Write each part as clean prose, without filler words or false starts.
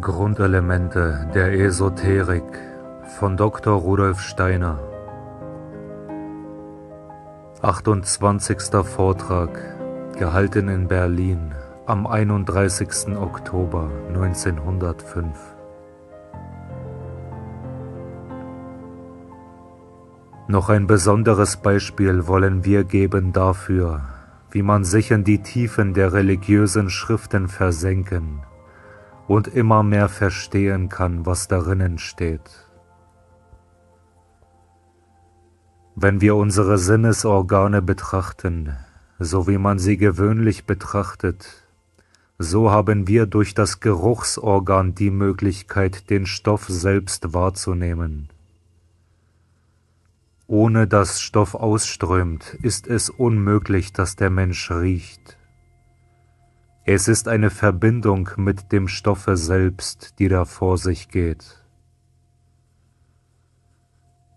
Grundelemente der Esoterik von Dr. Rudolf Steiner. 28. Vortrag, gehalten in Berlin am 31. Oktober 1905. Noch ein besonderes Beispiel wollen wir geben dafür, wie man sich in die Tiefen der religiösen Schriften versenken und immer mehr verstehen kann, was darinnen steht. Wenn wir unsere Sinnesorgane betrachten, so wie man sie gewöhnlich betrachtet, so haben wir durch das Geruchsorgan die Möglichkeit, den Stoff selbst wahrzunehmen. Ohne dass Stoff ausströmt, ist es unmöglich, dass der Mensch riecht. Es ist eine Verbindung mit dem Stoffe selbst, die da vor sich geht.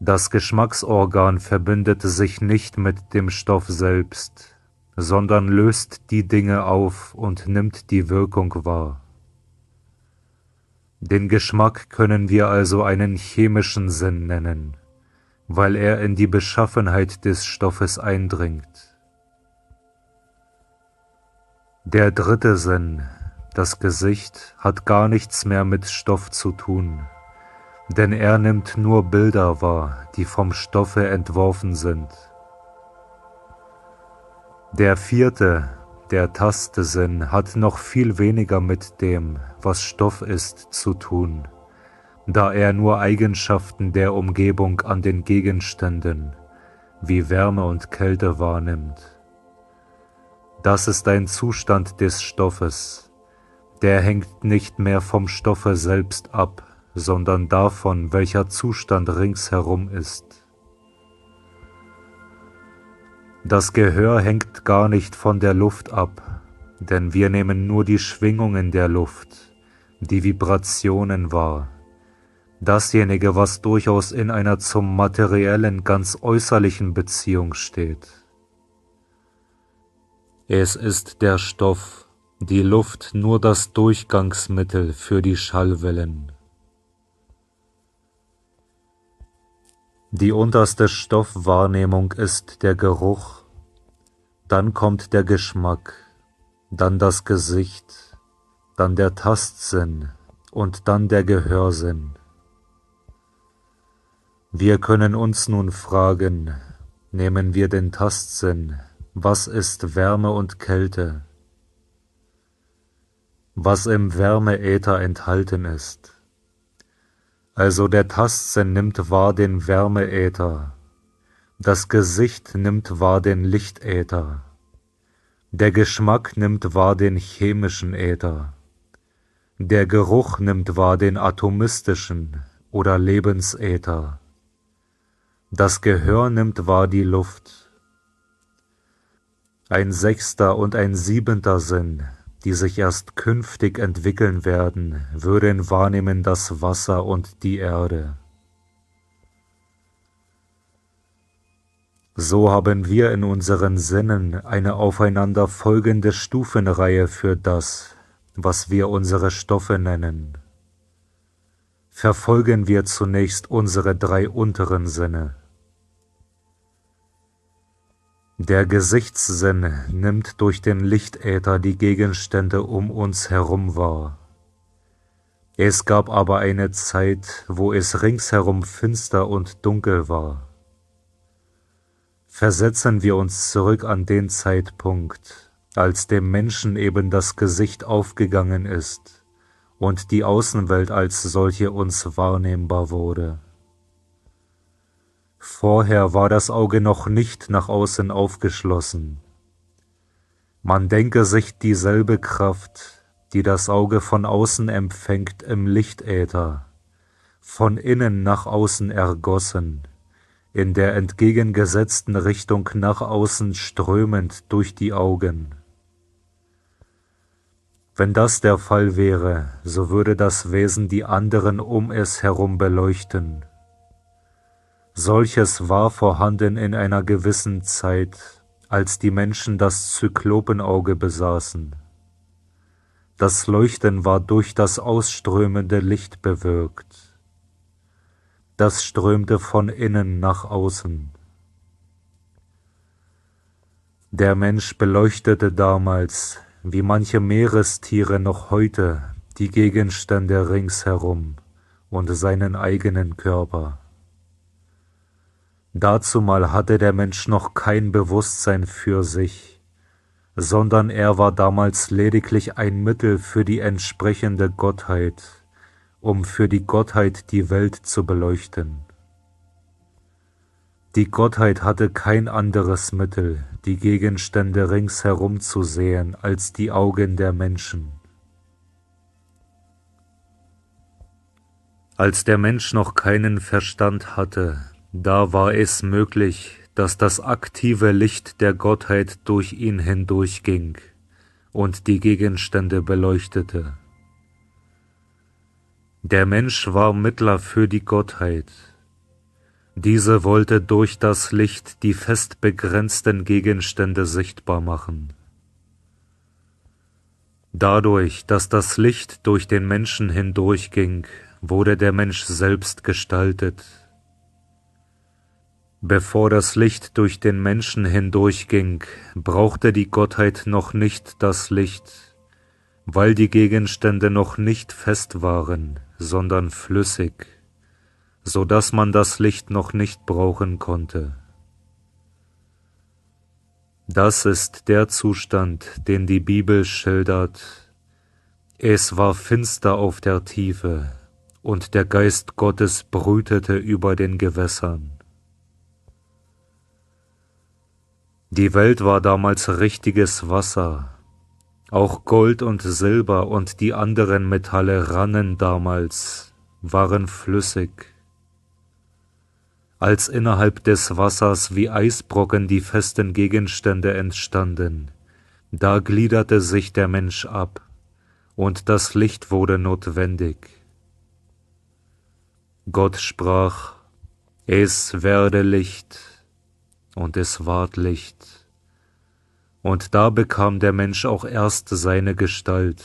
Das Geschmacksorgan verbindet sich nicht mit dem Stoff selbst, sondern löst die Dinge auf und nimmt die Wirkung wahr. Den Geschmack können wir also einen chemischen Sinn nennen, weil er in die Beschaffenheit des Stoffes eindringt. Der dritte Sinn, das Gesicht, hat gar nichts mehr mit Stoff zu tun, denn er nimmt nur Bilder wahr, die vom Stoffe entworfen sind. Der vierte, der Tastsinn, hat noch viel weniger mit dem, was Stoff ist, zu tun, da er nur Eigenschaften der Umgebung an den Gegenständen, wie Wärme und Kälte, wahrnimmt. Das ist ein Zustand des Stoffes, der hängt nicht mehr vom Stoffe selbst ab, sondern davon, welcher Zustand ringsherum ist. Das Gehör hängt gar nicht von der Luft ab, denn wir nehmen nur die Schwingungen der Luft, die Vibrationen wahr. Dasjenige, was durchaus in einer zum Materiellen ganz äußerlichen Beziehung steht. Es ist der Stoff, die Luft nur das Durchgangsmittel für die Schallwellen. Die unterste Stoffwahrnehmung ist der Geruch, dann kommt der Geschmack, dann das Gesicht, dann der Tastsinn und dann der Gehörsinn. Wir können uns nun fragen, nehmen wir den Tastsinn, was ist Wärme und Kälte? Was im Wärmeäther enthalten ist. Also der Tastsinn nimmt wahr den Wärmeäther, das Gesicht nimmt wahr den Lichtäther, der Geschmack nimmt wahr den chemischen Äther, der Geruch nimmt wahr den atomistischen oder Lebensäther, das Gehör nimmt wahr die Luft. Ein sechster und ein siebenter Sinn, die sich erst künftig entwickeln werden, würden wahrnehmen das Wasser und die Erde. So haben wir in unseren Sinnen eine aufeinander folgende Stufenreihe für das, was wir unsere Stoffe nennen. Verfolgen wir zunächst unsere drei unteren Sinne. Der Gesichtssinn nimmt durch den Lichtäther die Gegenstände um uns herum wahr. Es gab aber eine Zeit, wo es ringsherum finster und dunkel war. Versetzen wir uns zurück an den Zeitpunkt, als dem Menschen eben das Gesicht aufgegangen ist und die Außenwelt als solche uns wahrnehmbar wurde. Vorher war das Auge noch nicht nach außen aufgeschlossen. Man denke sich dieselbe Kraft, die das Auge von außen empfängt im Lichtäther, von innen nach außen ergossen, in der entgegengesetzten Richtung nach außen strömend durch die Augen. Wenn das der Fall wäre, so würde das Wesen die anderen um es herum beleuchten. Solches war vorhanden in einer gewissen Zeit, als die Menschen das Zyklopenauge besaßen. Das Leuchten war durch das ausströmende Licht bewirkt. Das strömte von innen nach außen. Der Mensch beleuchtete damals, wie manche Meerestiere noch heute, die Gegenstände ringsherum und seinen eigenen Körper. Dazumal hatte der Mensch noch kein Bewusstsein für sich, sondern er war damals lediglich ein Mittel für die entsprechende Gottheit, um für die Gottheit die Welt zu beleuchten. Die Gottheit hatte kein anderes Mittel, die Gegenstände ringsherum zu sehen, als die Augen der Menschen. Als der Mensch noch keinen Verstand hatte, da war es möglich, dass das aktive Licht der Gottheit durch ihn hindurchging und die Gegenstände beleuchtete. Der Mensch war Mittler für die Gottheit. Diese wollte durch das Licht die fest begrenzten Gegenstände sichtbar machen. Dadurch, dass das Licht durch den Menschen hindurchging, wurde der Mensch selbst gestaltet. Bevor das Licht durch den Menschen hindurchging, brauchte die Gottheit noch nicht das Licht, weil die Gegenstände noch nicht fest waren, sondern flüssig, so dass man das Licht noch nicht brauchen konnte. Das ist der Zustand, den die Bibel schildert. Es war finster auf der Tiefe, und der Geist Gottes brütete über den Gewässern. Die Welt war damals richtiges Wasser. Auch Gold und Silber und die anderen Metalle rannen damals, waren flüssig. Als innerhalb des Wassers wie Eisbrocken die festen Gegenstände entstanden, da gliederte sich der Mensch ab, und das Licht wurde notwendig. Gott sprach, es werde Licht, und es ward Licht. Und da bekam der Mensch auch erst seine Gestalt.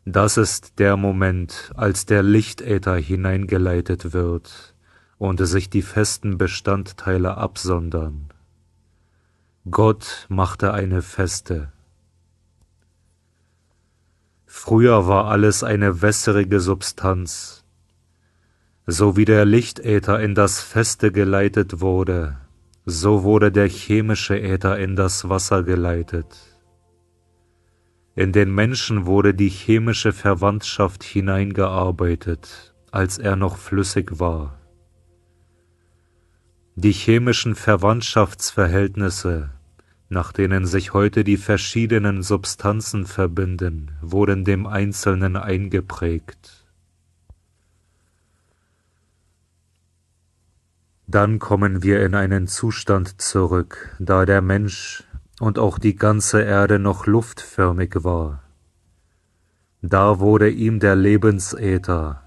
Das ist der Moment, als der Lichtäther hineingeleitet wird und sich die festen Bestandteile absondern. Gott machte eine Feste. Früher war alles eine wässrige Substanz. So wie der Lichtäther in das Feste geleitet wurde, so wurde der chemische Äther in das Wasser geleitet. In den Menschen wurde die chemische Verwandtschaft hineingearbeitet, als er noch flüssig war. Die chemischen Verwandtschaftsverhältnisse, nach denen sich heute die verschiedenen Substanzen verbinden, wurden dem Einzelnen eingeprägt. Dann kommen wir in einen Zustand zurück, da der Mensch und auch die ganze Erde noch luftförmig war. Da wurde ihm der Lebensäther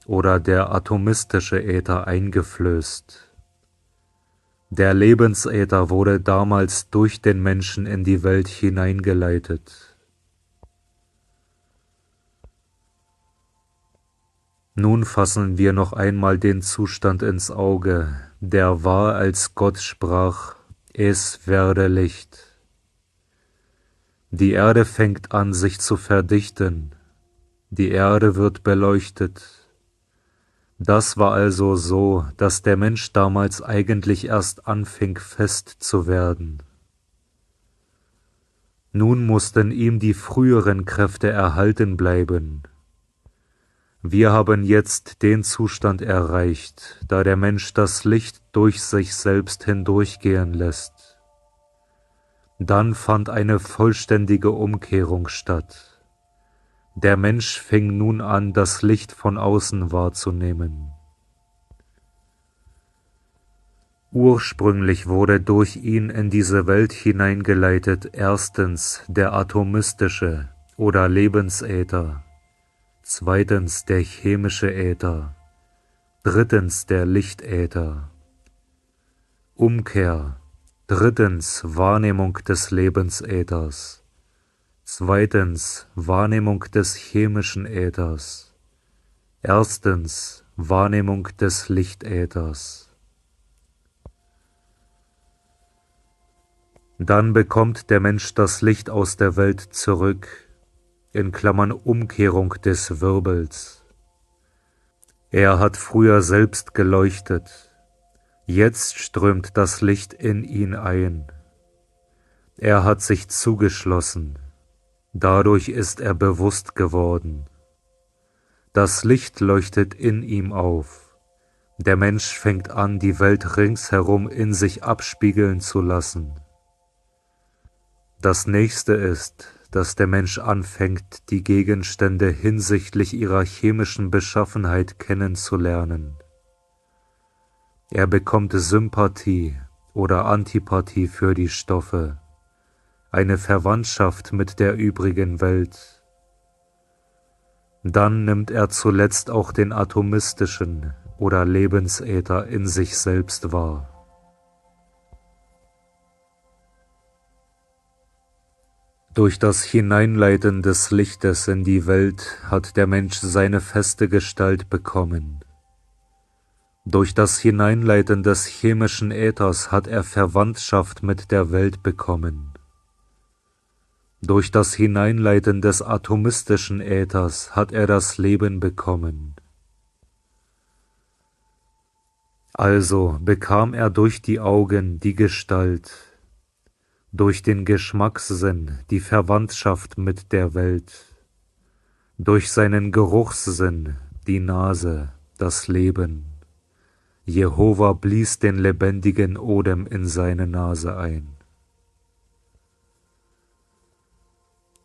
oder der atomistische Äther eingeflößt. Der Lebensäther wurde damals durch den Menschen in die Welt hineingeleitet. Nun fassen wir noch einmal den Zustand ins Auge, der war, als Gott sprach, es werde Licht. Die Erde fängt an, sich zu verdichten, die Erde wird beleuchtet. Das war also so, dass der Mensch damals eigentlich erst anfing, fest zu werden. Nun mussten ihm die früheren Kräfte erhalten bleiben. Wir haben jetzt den Zustand erreicht, da der Mensch das Licht durch sich selbst hindurchgehen lässt. Dann fand eine vollständige Umkehrung statt. Der Mensch fing nun an, das Licht von außen wahrzunehmen. Ursprünglich wurde durch ihn in diese Welt hineingeleitet erstens der atomistische oder Lebensäther, zweitens der chemische Äther, drittens der Lichtäther. Umkehr, drittens Wahrnehmung des Lebensäthers, Zweitens Wahrnehmung des chemischen Äthers. Erstens Wahrnehmung des Lichtäthers. Dann bekommt der Mensch das Licht aus der Welt zurück, in Klammern Umkehrung des Wirbels. Er hat früher selbst geleuchtet, jetzt strömt das Licht in ihn ein. Er hat sich zugeschlossen, dadurch ist er bewusst geworden. Das Licht leuchtet in ihm auf. Der Mensch fängt an, die Welt ringsherum in sich abspiegeln zu lassen. Das nächste ist, dass der Mensch anfängt, die Gegenstände hinsichtlich ihrer chemischen Beschaffenheit kennenzulernen. Er bekommt Sympathie oder Antipathie für die Stoffe, eine Verwandtschaft mit der übrigen Welt. Dann nimmt er zuletzt auch den atomistischen oder Lebensäther in sich selbst wahr. Durch das Hineinleiten des Lichtes in die Welt hat der Mensch seine feste Gestalt bekommen. Durch das Hineinleiten des chemischen Äthers hat er Verwandtschaft mit der Welt bekommen. Durch das Hineinleiten des atomistischen Äthers hat er das Leben bekommen. Also bekam er durch die Augen die Gestalt, durch den Geschmackssinn die Verwandtschaft mit der Welt, durch seinen Geruchssinn die Nase, das Leben. Jehova blies den lebendigen Odem in seine Nase ein.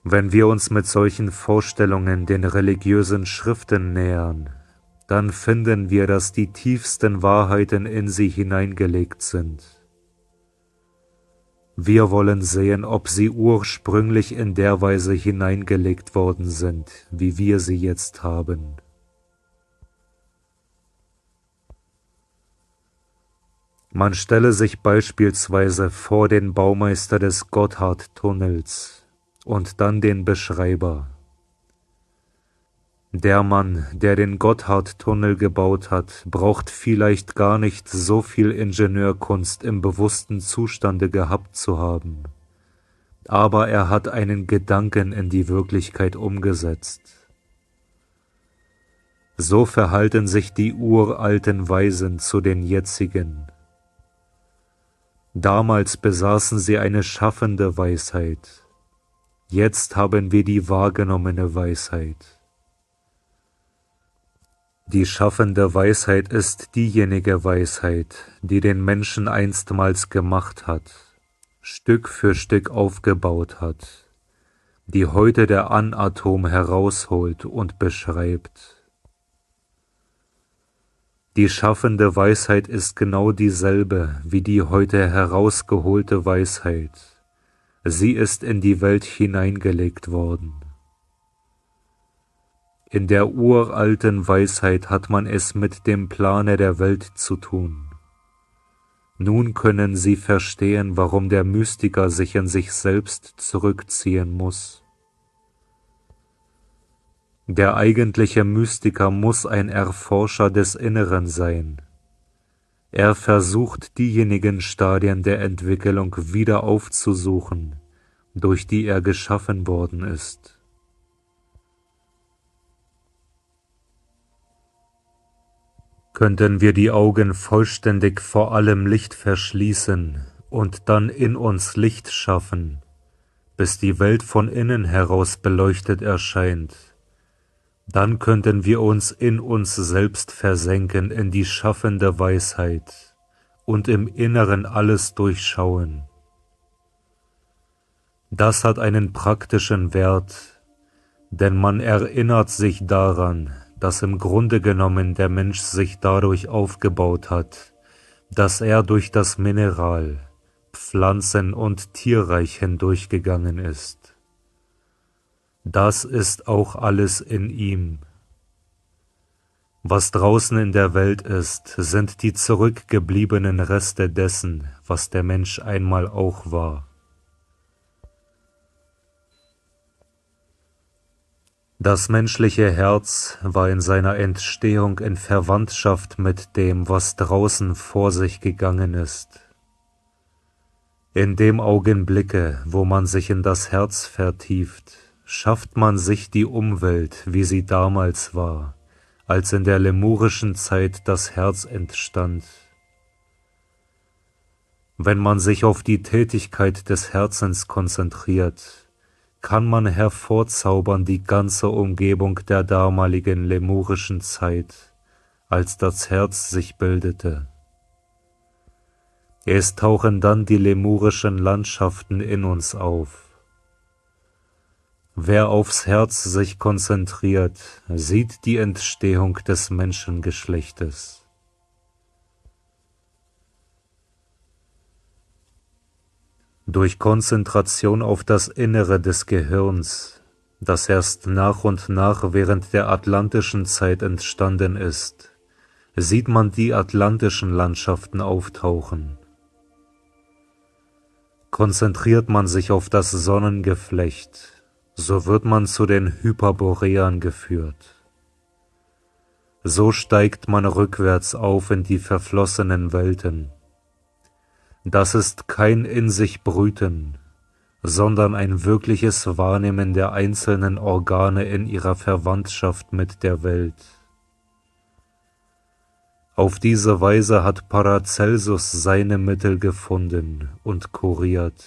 Wenn wir uns mit solchen Vorstellungen den religiösen Schriften nähern, dann finden wir, dass die tiefsten Wahrheiten in sie hineingelegt sind. Wir wollen sehen, ob sie ursprünglich in der Weise hineingelegt worden sind, wie wir sie jetzt haben. Man stelle sich beispielsweise vor den Baumeister des Gotthardtunnels und dann den Beschreiber. Der Mann, der den Gotthardtunnel gebaut hat, braucht vielleicht gar nicht so viel Ingenieurkunst im bewussten Zustande gehabt zu haben, aber er hat einen Gedanken in die Wirklichkeit umgesetzt. So verhalten sich die uralten Weisen zu den jetzigen. Damals besaßen sie eine schaffende Weisheit, jetzt haben wir die wahrgenommene Weisheit. Die schaffende Weisheit ist diejenige Weisheit, die den Menschen einstmals gemacht hat, Stück für Stück aufgebaut hat, die heute der Anatom herausholt und beschreibt. Die schaffende Weisheit ist genau dieselbe wie die heute herausgeholte Weisheit. Sie ist in die Welt hineingelegt worden. In der uralten Weisheit hat man es mit dem Plane der Welt zu tun. Nun können Sie verstehen, warum der Mystiker sich in sich selbst zurückziehen muss. Der eigentliche Mystiker muss ein Erforscher des Inneren sein. Er versucht, diejenigen Stadien der Entwicklung wieder aufzusuchen, durch die er geschaffen worden ist. Könnten wir die Augen vollständig vor allem Licht verschließen und dann in uns Licht schaffen, bis die Welt von innen heraus beleuchtet erscheint, dann könnten wir uns in uns selbst versenken in die schaffende Weisheit und im Inneren alles durchschauen. Das hat einen praktischen Wert, denn man erinnert sich daran, dass im Grunde genommen der Mensch sich dadurch aufgebaut hat, dass er durch das Mineral-, Pflanzen- und Tierreich hindurchgegangen ist. Das ist auch alles in ihm. Was draußen in der Welt ist, sind die zurückgebliebenen Reste dessen, was der Mensch einmal auch war. Das menschliche Herz war in seiner Entstehung in Verwandtschaft mit dem, was draußen vor sich gegangen ist. In dem Augenblicke, wo man sich in das Herz vertieft, schafft man sich die Umwelt, wie sie damals war, als in der lemurischen Zeit das Herz entstand. Wenn man sich auf die Tätigkeit des Herzens konzentriert, kann man hervorzaubern die ganze Umgebung der damaligen lemurischen Zeit, als das Herz sich bildete. Es tauchen dann die lemurischen Landschaften in uns auf. Wer aufs Herz sich konzentriert, sieht die Entstehung des Menschengeschlechtes. Durch Konzentration auf das Innere des Gehirns, das erst nach und nach während der atlantischen Zeit entstanden ist, sieht man die atlantischen Landschaften auftauchen. Konzentriert man sich auf das Sonnengeflecht, so wird man zu den Hyperboreern geführt. So steigt man rückwärts auf in die verflossenen Welten. Das ist kein in sich Brüten, sondern ein wirkliches Wahrnehmen der einzelnen Organe in ihrer Verwandtschaft mit der Welt. Auf diese Weise hat Paracelsus seine Mittel gefunden und kuriert.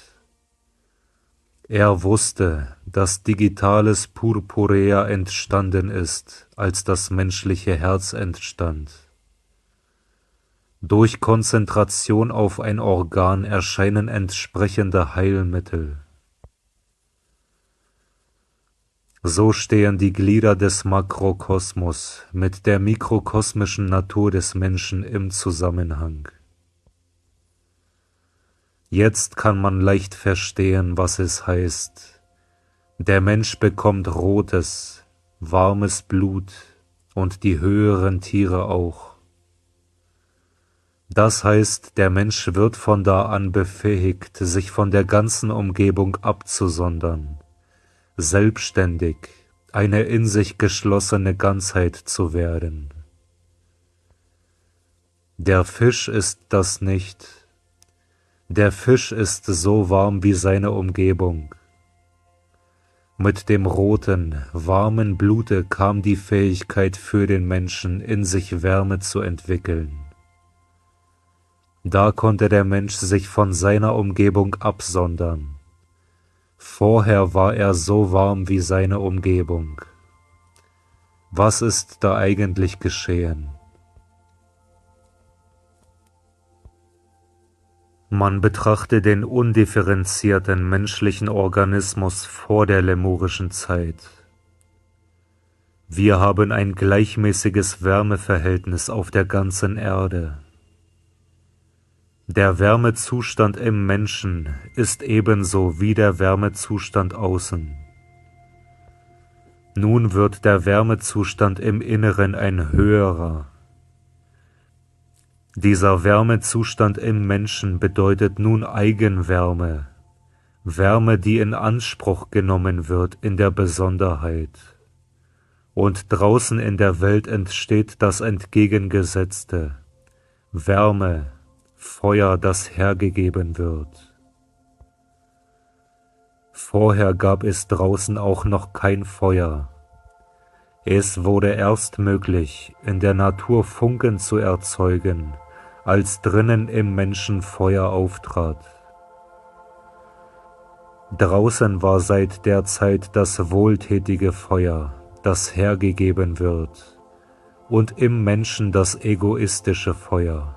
Er wusste, dass digitales Purpurea entstanden ist, als das menschliche Herz entstand. Durch Konzentration auf ein Organ erscheinen entsprechende Heilmittel. So stehen die Glieder des Makrokosmos mit der mikrokosmischen Natur des Menschen im Zusammenhang. Jetzt kann man leicht verstehen, was es heißt. Der Mensch bekommt rotes, warmes Blut und die höheren Tiere auch. Das heißt, der Mensch wird von da an befähigt, sich von der ganzen Umgebung abzusondern, selbstständig, eine in sich geschlossene Ganzheit zu werden. Der Fisch ist das nicht. Der Fisch ist so warm wie seine Umgebung. Mit dem roten, warmen Blute kam die Fähigkeit für den Menschen, in sich Wärme zu entwickeln. Da konnte der Mensch sich von seiner Umgebung absondern. Vorher war er so warm wie seine Umgebung. Was ist da eigentlich geschehen? Man betrachte den undifferenzierten menschlichen Organismus vor der lemurischen Zeit. Wir haben ein gleichmäßiges Wärmeverhältnis auf der ganzen Erde. Der Wärmezustand im Menschen ist ebenso wie der Wärmezustand außen. Nun wird der Wärmezustand im Inneren ein höherer. Dieser Wärmezustand im Menschen bedeutet nun Eigenwärme, Wärme, die in Anspruch genommen wird in der Besonderheit. Und draußen in der Welt entsteht das Entgegengesetzte, Wärme, Feuer, das hergegeben wird. Vorher gab es draußen auch noch kein Feuer. Es wurde erst möglich, in der Natur Funken zu erzeugen, als drinnen im Menschen Feuer auftrat. Draußen war seit der Zeit das wohltätige Feuer, das hergegeben wird, und im Menschen das egoistische Feuer.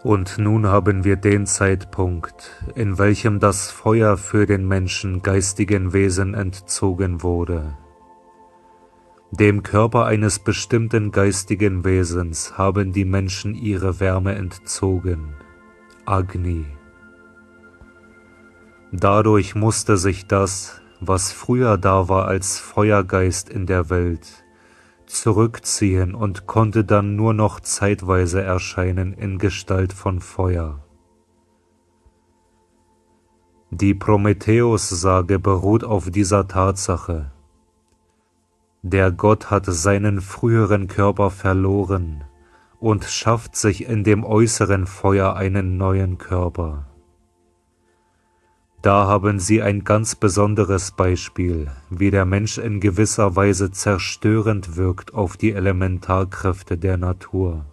Und nun haben wir den Zeitpunkt, in welchem das Feuer für den Menschen geistigen Wesen entzogen wurde. Dem Körper eines bestimmten geistigen Wesens haben die Menschen ihre Wärme entzogen, Agni. Dadurch musste sich das, was früher da war als Feuergeist in der Welt, zurückziehen und konnte dann nur noch zeitweise erscheinen in Gestalt von Feuer. Die Prometheus-Sage beruht auf dieser Tatsache. Der Gott hat seinen früheren Körper verloren und schafft sich in dem äußeren Feuer einen neuen Körper. Da haben Sie ein ganz besonderes Beispiel, wie der Mensch in gewisser Weise zerstörend wirkt auf die Elementarkräfte der Natur.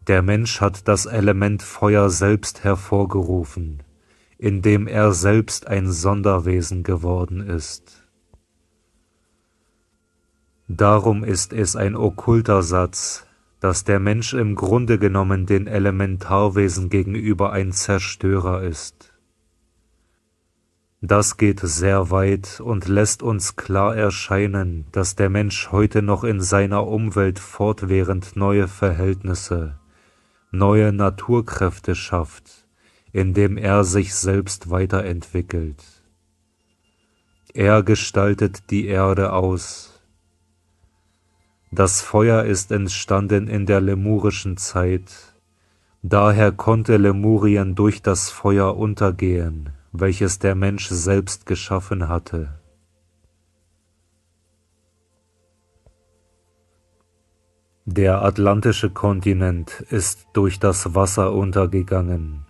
Der Mensch hat das Element Feuer selbst hervorgerufen, indem er selbst ein Sonderwesen geworden ist. Darum ist es ein okkulter Satz, dass der Mensch im Grunde genommen den Elementarwesen gegenüber ein Zerstörer ist. Das geht sehr weit und lässt uns klar erscheinen, dass der Mensch heute noch in seiner Umwelt fortwährend neue Verhältnisse, neue Naturkräfte schafft, indem er sich selbst weiterentwickelt. Er gestaltet die Erde aus. Das Feuer ist entstanden in der lemurischen Zeit, daher konnte Lemurien durch das Feuer untergehen, welches der Mensch selbst geschaffen hatte. Der atlantische Kontinent ist durch das Wasser untergegangen.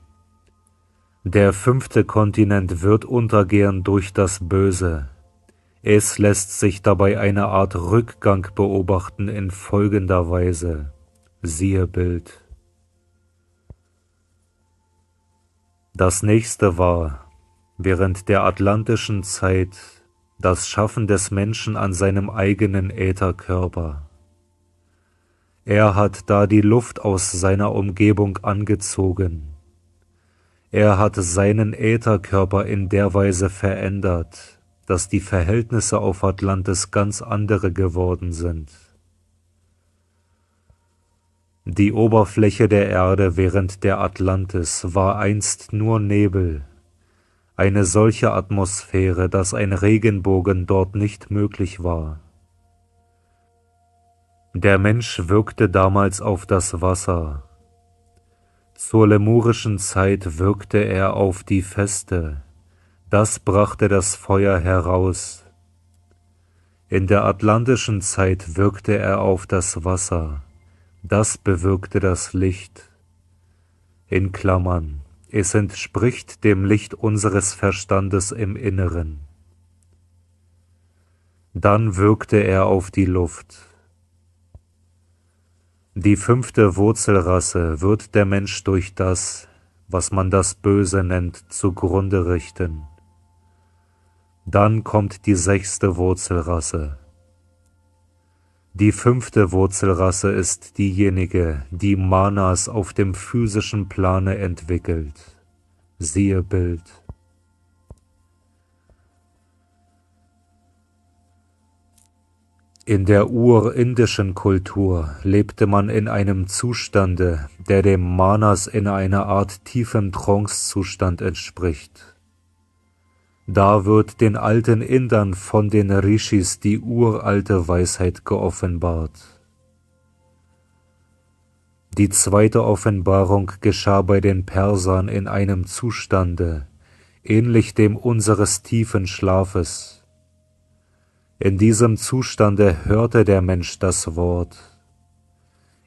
Der 5. Kontinent wird untergehen durch das Böse. Es lässt sich dabei eine Art Rückgang beobachten in folgender Weise. Siehe Bild. Das nächste war, während der atlantischen Zeit, das Schaffen des Menschen an seinem eigenen Ätherkörper. Er hat da die Luft aus seiner Umgebung angezogen. Er hat seinen Ätherkörper in der Weise verändert, dass die Verhältnisse auf Atlantis ganz andere geworden sind. Die Oberfläche der Erde während der Atlantis war einst nur Nebel, eine solche Atmosphäre, dass ein Regenbogen dort nicht möglich war. Der Mensch wirkte damals auf das Wasser. Zur lemurischen Zeit wirkte er auf die Feste. Das brachte das Feuer heraus. In der atlantischen Zeit wirkte er auf das Wasser. Das bewirkte das Licht. In Klammern, es entspricht dem Licht unseres Verstandes im Inneren. Dann wirkte er auf die Luft. Die 5. Wurzelrasse wird der Mensch durch das, was man das Böse nennt, zugrunde richten. Dann kommt die 6. Wurzelrasse. Die 5. Wurzelrasse ist diejenige, die Manas auf dem physischen Plane entwickelt. Siehe Bild. In der urindischen Kultur lebte man in einem Zustande, der dem Manas in einer Art tiefem Trancezustand entspricht. Da wird den alten Indern von den Rishis die uralte Weisheit geoffenbart. Die 2. Offenbarung geschah bei den Persern in einem Zustande, ähnlich dem unseres tiefen Schlafes. In diesem Zustande hörte der Mensch das Wort.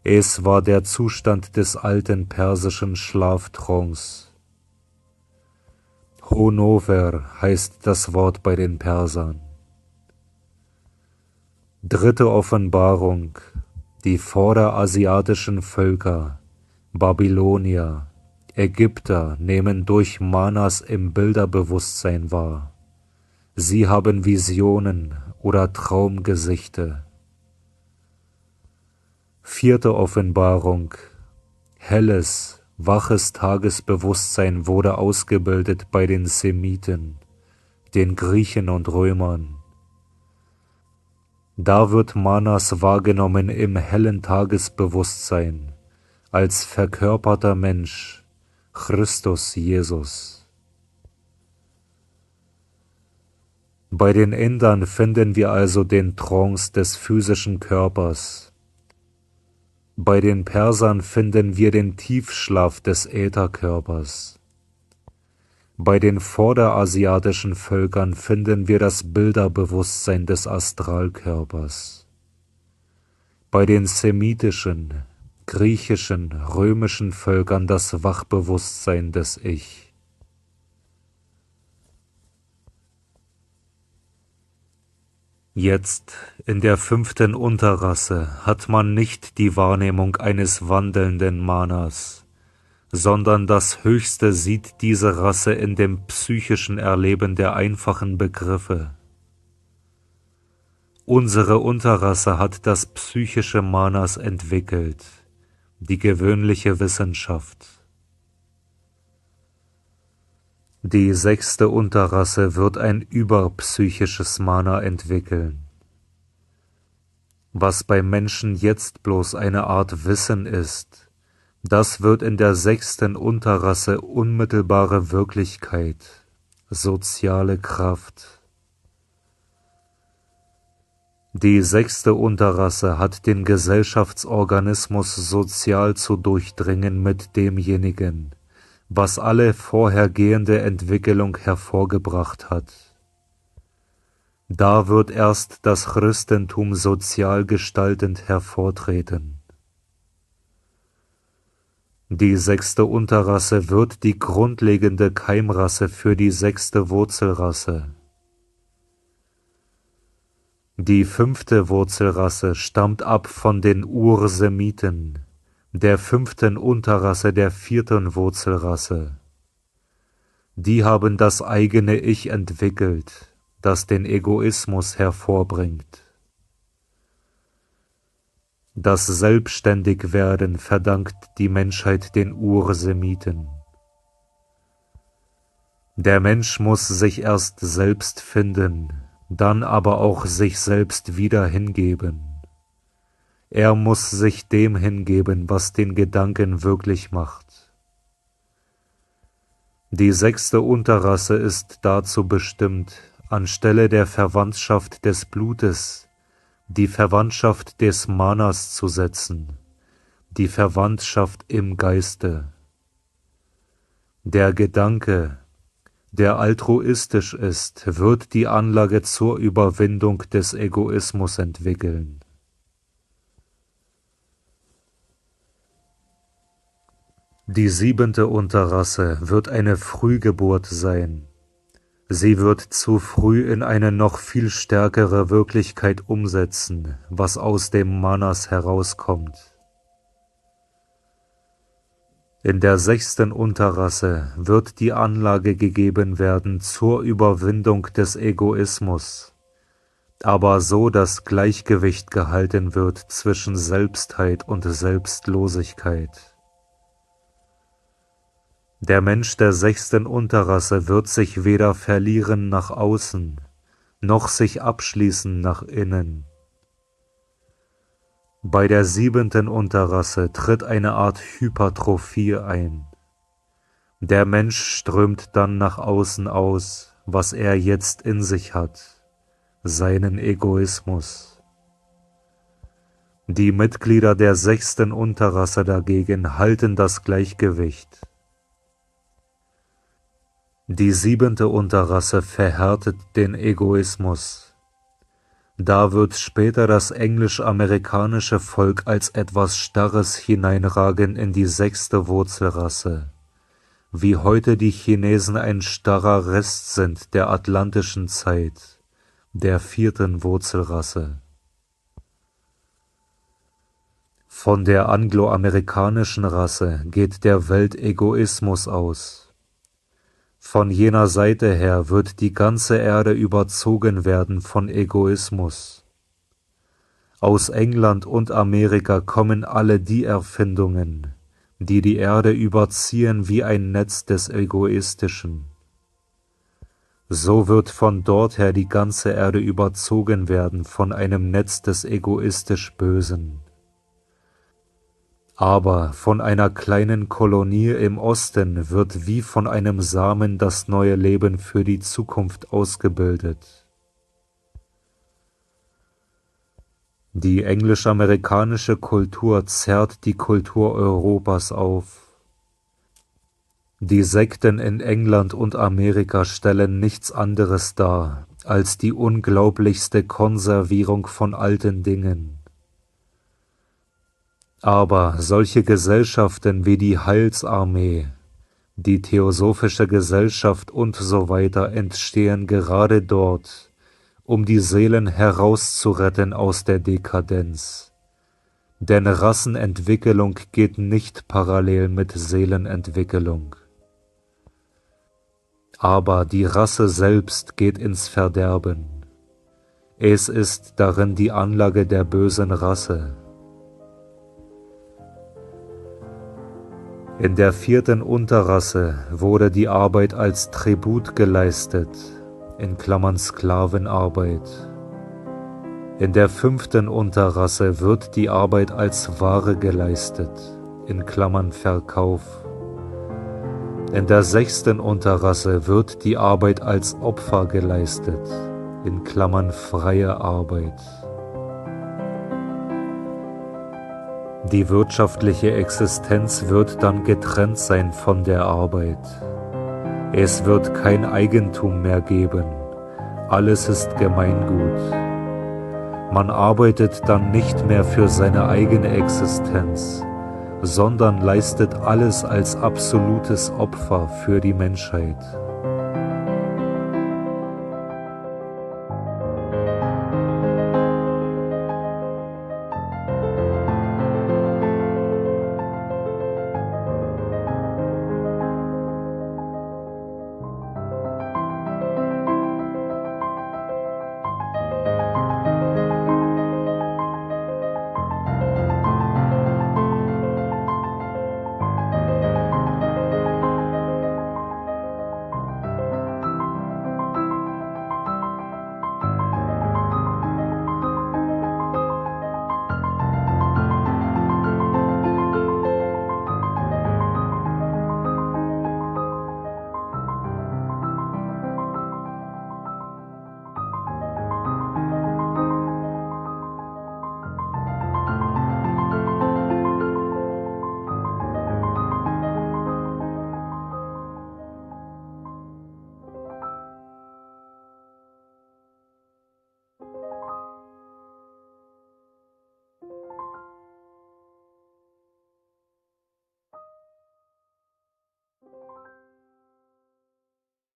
Es war der Zustand des alten persischen Schlaftrance. Honover heißt das Wort bei den Persern. 3. Offenbarung. Die vorderasiatischen Völker, Babylonier, Ägypter nehmen durch Manas im Bilderbewusstsein wahr. Sie haben Visionen oder Traumgesichte. 4. Offenbarung. Helles, waches Tagesbewusstsein wurde ausgebildet bei den Semiten, den Griechen und Römern. Da wird Manas wahrgenommen im hellen Tagesbewusstsein, als verkörperter Mensch, Christus Jesus. Bei den Indern finden wir also den Trance des physischen Körpers. Bei den Persern finden wir den Tiefschlaf des Ätherkörpers. Bei den vorderasiatischen Völkern finden wir das Bilderbewusstsein des Astralkörpers. Bei den semitischen, griechischen, römischen Völkern das Wachbewusstsein des Ich. Jetzt, in der 5. Unterrasse, hat man nicht die Wahrnehmung eines wandelnden Manas, sondern das Höchste sieht diese Rasse in dem psychischen Erleben der einfachen Begriffe. Unsere Unterrasse hat das psychische Manas entwickelt, die gewöhnliche Wissenschaft. Die 6. Unterrasse wird ein überpsychisches Mana entwickeln. Was beim Menschen jetzt bloß eine Art Wissen ist, das wird in der 6. Unterrasse unmittelbare Wirklichkeit, soziale Kraft. Die 6. Unterrasse hat den Gesellschaftsorganismus sozial zu durchdringen mit demjenigen, was alle vorhergehende Entwicklung hervorgebracht hat. Da wird erst das Christentum sozial gestaltend hervortreten. Die 6. Unterrasse wird die grundlegende Keimrasse für die 6. Wurzelrasse. Die 5. Wurzelrasse stammt ab von den Ursemiten, der 5. Unterrasse der 4. Wurzelrasse. Die haben das eigene Ich entwickelt, das den Egoismus hervorbringt. Das Selbstständigwerden verdankt die Menschheit den Ursemiten. Der Mensch muss sich erst selbst finden, dann aber auch sich selbst wieder hingeben. Er muss sich dem hingeben, was den Gedanken wirklich macht. Die 6. Unterrasse ist dazu bestimmt, anstelle der Verwandtschaft des Blutes die Verwandtschaft des Manas zu setzen, die Verwandtschaft im Geiste. Der Gedanke, der altruistisch ist, wird die Anlage zur Überwindung des Egoismus entwickeln. Die 7. Unterrasse wird eine Frühgeburt sein. Sie wird zu früh in eine noch viel stärkere Wirklichkeit umsetzen, was aus dem Manas herauskommt. In der 6. Unterrasse wird die Anlage gegeben werden zur Überwindung des Egoismus, aber so, dass Gleichgewicht gehalten wird zwischen Selbstheit und Selbstlosigkeit. Der Mensch der 6. Unterrasse wird sich weder verlieren nach außen, noch sich abschließen nach innen. Bei der 7. Unterrasse tritt eine Art Hypertrophie ein. Der Mensch strömt dann nach außen aus, was er jetzt in sich hat, seinen Egoismus. Die Mitglieder der 6. Unterrasse dagegen halten das Gleichgewicht. Die 7. Unterrasse verhärtet den Egoismus. Da wird später das englisch-amerikanische Volk als etwas Starres hineinragen in die 6. Wurzelrasse, wie heute die Chinesen ein starrer Rest sind der atlantischen Zeit, der 4. Wurzelrasse. Von der angloamerikanischen Rasse geht der Weltegoismus aus. Von jener Seite her wird die ganze Erde überzogen werden von Egoismus. Aus England und Amerika kommen alle die Erfindungen, die die Erde überziehen wie ein Netz des Egoistischen. So wird von dort her die ganze Erde überzogen werden von einem Netz des egoistisch Bösen. Aber von einer kleinen Kolonie im Osten wird wie von einem Samen das neue Leben für die Zukunft ausgebildet. Die englisch-amerikanische Kultur zerrt die Kultur Europas auf. Die Sekten in England und Amerika stellen nichts anderes dar als die unglaublichste Konservierung von alten Dingen. Aber solche Gesellschaften wie die Heilsarmee, die Theosophische Gesellschaft und so weiter entstehen gerade dort, um die Seelen herauszuretten aus der Dekadenz. Denn Rassenentwicklung geht nicht parallel mit Seelenentwicklung. Aber die Rasse selbst geht ins Verderben. Es ist darin die Anlage der bösen Rasse. In der 4. Unterrasse wurde die Arbeit als Tribut geleistet, in Klammern Sklavenarbeit. In der 5. Unterrasse wird die Arbeit als Ware geleistet, in Klammern Verkauf. In der 6. Unterrasse wird die Arbeit als Opfer geleistet, in Klammern freie Arbeit. Die wirtschaftliche Existenz wird dann getrennt sein von der Arbeit. Es wird kein Eigentum mehr geben, alles ist Gemeingut. Man arbeitet dann nicht mehr für seine eigene Existenz, sondern leistet alles als absolutes Opfer für die Menschheit.